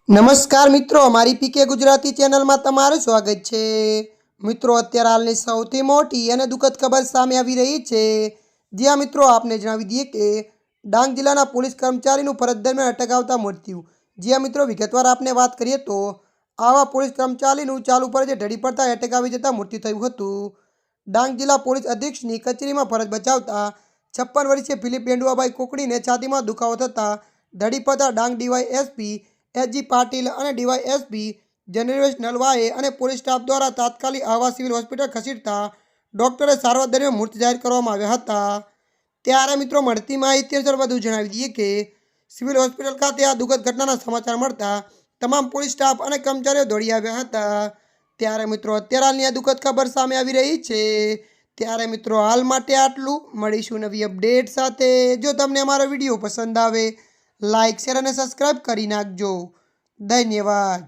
નમસ્કાર મિત્રો, અમારી પીકે ગુજરાતી ચેનલમાં તમારું સ્વાગત છે। મિત્રો, અત્યારે હાલની સૌથી મોટી અને દુઃખદ ખબર સામે આવી રહી છે। જ્યાં મિત્રો આપને જણાવી દઈએ કે ડાંગ જિલ્લાના પોલીસ કર્મચારીનું ફરજ દરમિયાન અટકાવતા મૃત્યુ। જ્યાં મિત્રો વિગતવાર આપને વાત કરીએ તો આવા પોલીસ કર્મચારીનું ચાલુ ફરજે ઢળી પડતા અટકાવી જતા મૃત્યુ થયું હતું। ડાંગ જિલ્લા પોલીસ અધિક્ષકની કચેરીમાં ફરજ બજાવતા 56 વર્ષીય ફિલિપ બેંડુઆભાઈ કોકડીને છાતીમાં દુખાવો થતાં ઢળી પડતા ડાંગ ડીવાયએસપી એસજી પાટીલ અને ડીવાયએસપી જનરવેશ નલવાએ અને પોલીસ સ્ટાફ દ્વારા તાત્કાલિક આહવા સિવિલ હોસ્પિટલ ખસેડતા ડોક્ટરે સારવાર દરમિયાન મૃત જાહેર કરવામાં આવ્યા હતા। ત્યારે મિત્રો મળતી માહિતી અનુસાર વધુ જણાવી દઈએ કે સિવિલ હોસ્પિટલ ખાતે આ દુઃખદ ઘટનાના સમાચાર મળતા તમામ પોલીસ સ્ટાફ અને કર્મચારીઓ દોડી આવ્યા હતા। ત્યારે મિત્રો અત્યારે હાલની આ દુઃખદ ખબર સામે આવી રહી છે। ત્યારે મિત્રો હાલ માટે આટલું, મળીશું નવી અપડેટ સાથે। જો તમને અમારો વિડીયો પસંદ આવે લાઇક શેર અને સબસ્ક્રાઈબ કરી નાખજો। ધન્યવાદ।